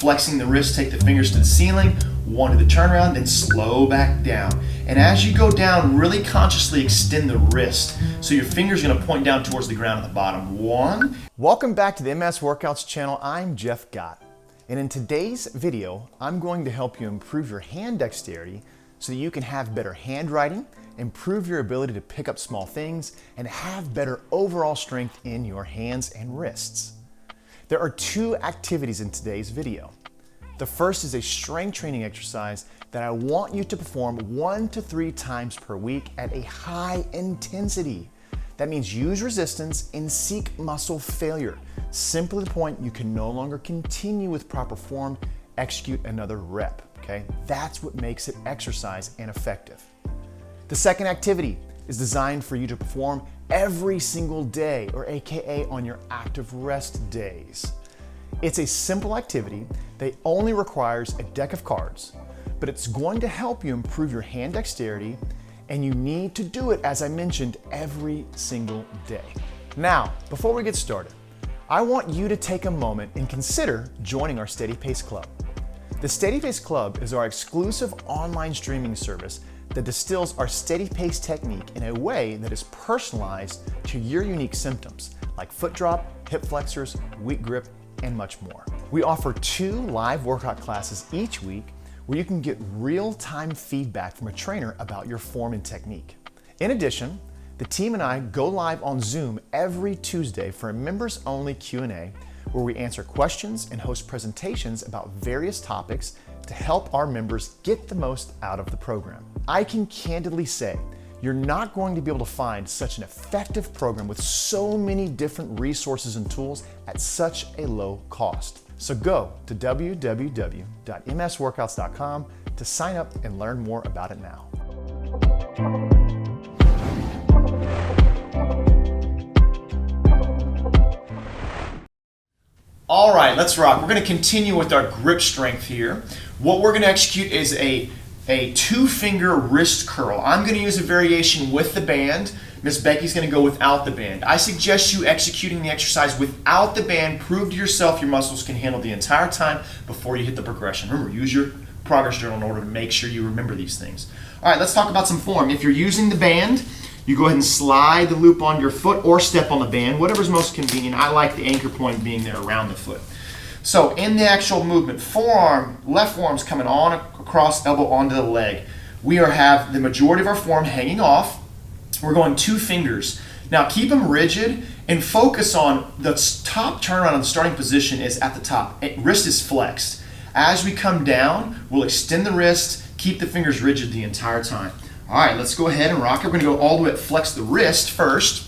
flexing the wrist, take the fingers to the ceiling, 1 to the turnaround, then slow back down. And as you go down, really consciously extend the wrist. So your finger's gonna point down towards the ground at the bottom. 1. Welcome back to the MS Workouts channel. I'm Jeff Gotte. And in today's video, I'm going to help you improve your hand dexterity so that you can have better handwriting, improve your ability to pick up small things, and have better overall strength in your hands and wrists. There are 2 activities in today's video. The first is a strength training exercise that I want you to perform 1 to 3 times per week at a high intensity. That means use resistance and seek muscle failure. Simply the point you can no longer continue with proper form, execute another rep, okay? That's what makes it exercise and effective. The second activity is designed for you to perform every single day, or AKA on your active rest days. It's a simple activity that only requires a deck of cards, but it's going to help you improve your hand dexterity, and you need to do it, as I mentioned, every single day. Now, before we get started, I want you to take a moment and consider joining our steadypace club. The steadypace club is our exclusive online streaming service that distills our steadypace technique in a way that is personalized to your unique symptoms, like foot drop, hip flexors, weak grip, and much more. We offer 2 live workout classes each week where you can get real-time feedback from a trainer about your form and technique. In addition, the team and I go live on Zoom every Tuesday for a members-only Q&A where we answer questions and host presentations about various topics to help our members get the most out of the program. I can candidly say you're not going to be able to find such an effective program with so many different resources and tools at such a low cost. So go to www.msworkouts.com to sign up and learn more about it now. All right, let's rock. We're gonna continue with our grip strength here. What we're gonna execute is a 2-finger wrist curl. I'm gonna use a variation with the band. Miss Becky's gonna go without the band. I suggest you executing the exercise without the band. Prove to yourself your muscles can handle the entire time before you hit the progression. Remember, use your progress journal in order to make sure you remember these things. All right, let's talk about some form. If you're using the band, you go ahead and slide the loop on your foot or step on the band, whatever's most convenient. I like the anchor point being there around the foot. So in the actual movement, forearm, left forearm's coming on across, elbow onto the leg. We have the majority of our form hanging off. We're going 2 fingers. Now keep them rigid and focus on the top turnaround on the starting position is at the top. Wrist is flexed. As we come down, we'll extend the wrist, keep the fingers rigid the entire time. All right, let's go ahead and rock it. We're gonna go all the way up, flex the wrist first.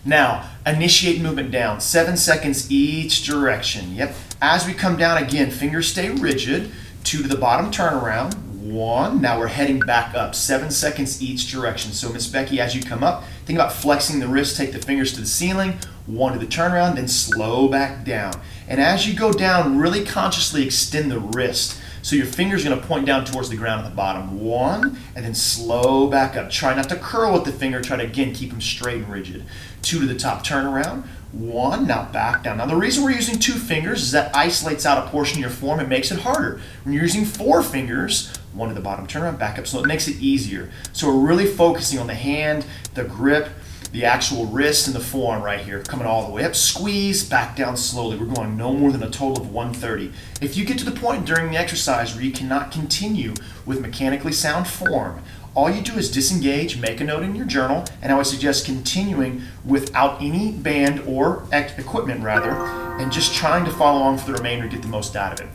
Now, initiate movement down, 7 seconds each direction. Yep, as we come down again, fingers stay rigid, 2 to the bottom turnaround, 1. Now we're heading back up, 7 seconds each direction. So Miss Becky, as you come up, think about flexing the wrist, take the fingers to the ceiling, 1 to the turnaround, then slow back down. And as you go down, really consciously extend the wrist. So your finger's gonna point down towards the ground at the bottom. 1, and then slow back up. Try not to curl with the finger, try to again keep them straight and rigid. 2 to the top turnaround, 1, now back down. Now the reason we're using 2 fingers is that isolates out a portion of your form and makes it harder. When you're using 4 fingers, 1 to the bottom turnaround, back up, so it makes it easier. So we're really focusing on the hand, the grip, the actual wrist and the forearm right here, coming all the way up, squeeze, back down slowly. We're going no more than a total of 130. If you get to the point during the exercise where you cannot continue with mechanically sound form, all you do is disengage, make a note in your journal, and I would suggest continuing without any band or equipment rather, and just trying to follow along for the remainder to get the most out of it.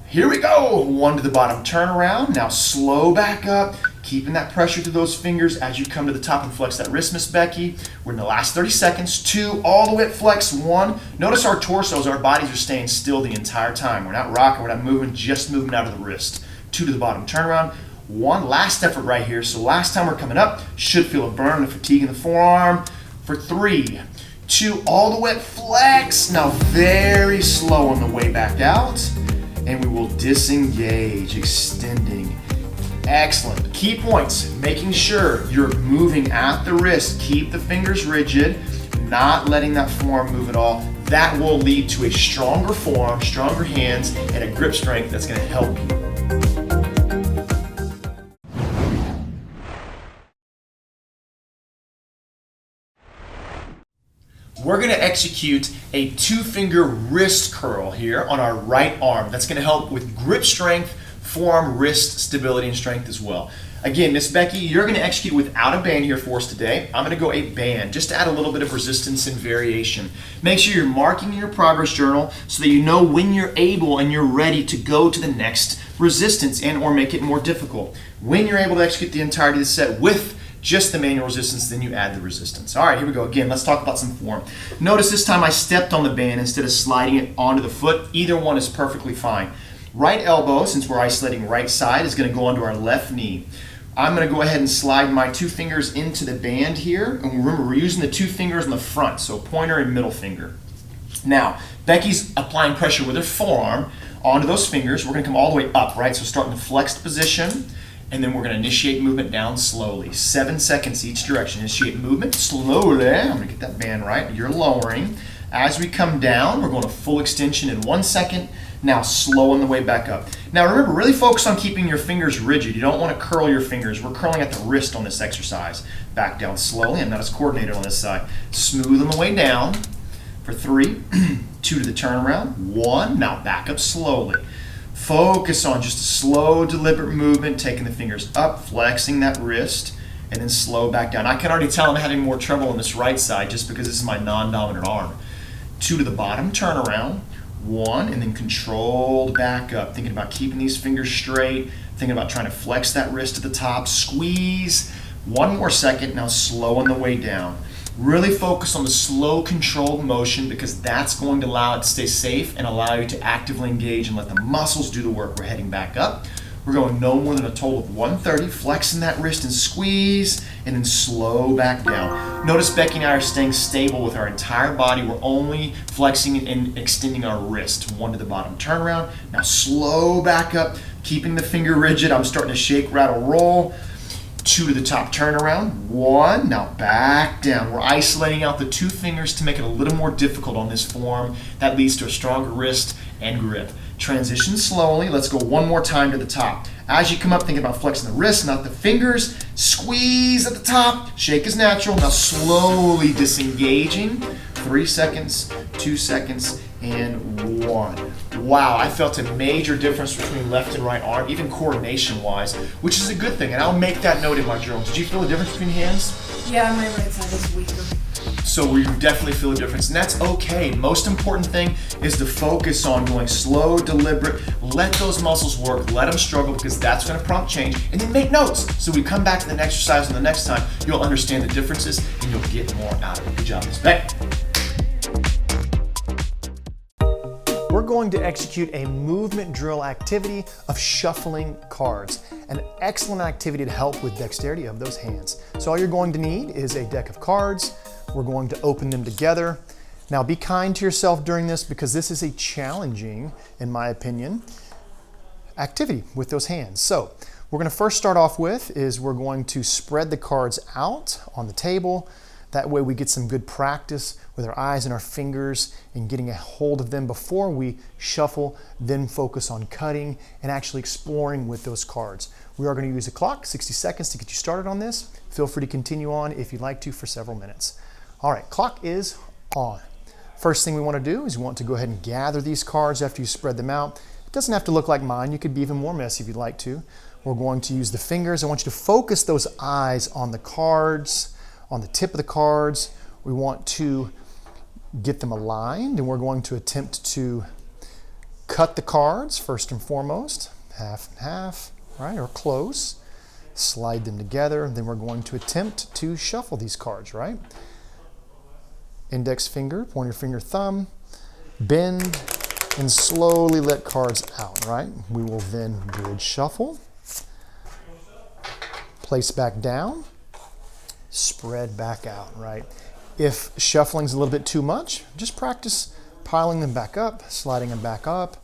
Here we go, 1 to the bottom turnaround, now slow back up, keeping that pressure through those fingers as you come to the top and flex that wrist, Miss Becky. We're in the last 30 seconds, 2, all the way up, flex, 1. Notice our torsos, our bodies are staying still the entire time. We're not rocking, we're not moving, just moving out of the wrist. 2 to the bottom turnaround, 1, last effort right here. So last time we're coming up, should feel a burn and fatigue in the forearm. For 3, 2, all the way up, flex. Now very slow on the way back out. And we will disengage, extending. Excellent. Key points, making sure you're moving at the wrist. Keep the fingers rigid, not letting that forearm move at all. That will lead to a stronger forearm, stronger hands, and a grip strength that's going to help you. We're going to execute a 2-finger wrist curl here on our right arm. That's going to help with grip strength, forearm, wrist stability, and strength as well. Again, Miss Becky, you're going to execute without a band here for us today. I'm going to go a band, just to add a little bit of resistance and variation. Make sure you're marking in your progress journal so that you know when you're able and you're ready to go to the next resistance and or make it more difficult. When you're able to execute the entirety of the set with just the manual resistance, then you add the resistance. All right, here we go. Again, let's talk about some form. Notice this time I stepped on the band instead of sliding it onto the foot. Either one is perfectly fine. Right elbow, since we're isolating right side, is going to go onto our left knee. I'm going to go ahead and slide my 2 fingers into the band here. And remember, we're using the 2 fingers on the front, so pointer and middle finger. Now, Becky's applying pressure with her forearm onto those fingers. We're going to come all the way up, right? So start in the flexed position, and then we're going to initiate movement down slowly. 7 seconds each direction. Initiate movement slowly. I'm going to get that band right. You're lowering. As we come down, we're going to full extension in 1 second. Now slow on the way back up. Now remember, really focus on keeping your fingers rigid. You don't want to curl your fingers. We're curling at the wrist on this exercise. Back down slowly. I'm not as coordinated on this side. Smooth on the way down for 3, 2 to the turnaround, 1. Now back up slowly. Focus on just a slow, deliberate movement, taking the fingers up, flexing that wrist, and then slow back down. I can already tell I'm having more trouble on this right side just because this is my non-dominant arm. 2 to the bottom, turnaround. 1, and then controlled back up. Thinking about keeping these fingers straight, thinking about trying to flex that wrist to the top, squeeze. 1 more second, now slow on the way down. Really focus on the slow, controlled motion because that's going to allow it to stay safe and allow you to actively engage and let the muscles do the work. We're heading back up. We're going no more than a total of 130, flexing that wrist and squeeze, and then slow back down. Notice Becky and I are staying stable with our entire body. We're only flexing and extending our wrist. 1 to the bottom, turnaround. Now slow back up, keeping the finger rigid. I'm starting to shake, rattle, roll. 2 to the top, turnaround. 1, now back down. We're isolating out the 2 fingers to make it a little more difficult on this form. That leads to a stronger wrist and grip. Transition slowly. Let's go 1 more time to the top. As you come up, think about flexing the wrist, not the fingers. Squeeze at the top. Shake is natural. Now slowly disengaging. 3 seconds, 2 seconds, and 1. Wow, I felt a major difference between left and right arm, even coordination-wise, which is a good thing, and I'll make that note in my journal. Did you feel a difference between hands? Yeah, my right side is weaker. So we definitely feel a difference, and that's okay. Most important thing is to focus on going slow, deliberate, let those muscles work, let them struggle because that's going to prompt change, and then make notes. So we come back to the next exercise and the next time, you'll understand the differences and you'll get more out of it. Good job, Ms. Beck. We're going to execute a movement drill activity of shuffling cards, an excellent activity to help with dexterity of those hands. So all you're going to need is a deck of cards. We're going to open them together. Now be kind to yourself during this because this is a challenging, in my opinion, activity with those hands. So we're going to first start off with is we're going to spread the cards out on the table. That way we get some good practice with our eyes and our fingers and getting a hold of them before we shuffle, then focus on cutting and actually exploring with those cards. We are going to use a clock, 60 seconds to get you started on this. Feel free to continue on if you'd like to for several minutes. All right, clock is on. First thing we want to do is we want to go ahead and gather these cards after you spread them out. It doesn't have to look like mine. You could be even more messy if you'd like to. We're going to use the fingers. I want you to focus those eyes on the cards, on the tip of the cards. We want to get them aligned, and we're going to attempt to cut the cards first and foremost, half and half, right, or close. Slide them together, and then we're going to attempt to shuffle these cards, right? Index finger, pointer finger, thumb, bend, and slowly let cards out, right? We will then bridge shuffle, place back down, spread back out, right? If shuffling's a little bit too much, just practice piling them back up, sliding them back up,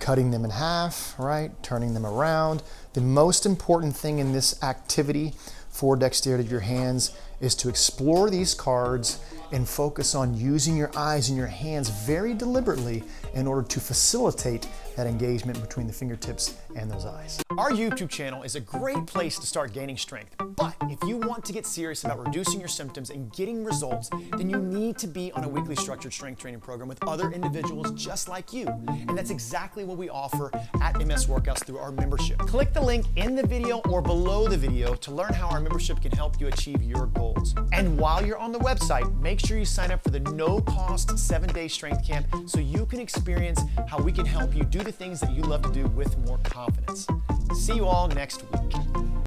cutting them in half, right? Turning them around. The most important thing in this activity for dexterity of your hands is to explore these cards and focus on using your eyes and your hands very deliberately in order to facilitate that engagement between the fingertips and those eyes. Our YouTube channel is a great place to start gaining strength, but if you want to get serious about reducing your symptoms and getting results, then you need to be on a weekly structured strength training program with other individuals just like you. And that's exactly what we offer at MS Workouts through our membership. Click the link in the video or below the video to learn how our membership can help you achieve your goals. And while you're on the website, make sure you sign up for the no-cost 7-day strength camp so you can experience how we can help you do the things that you love to do with more confidence. See you all next week.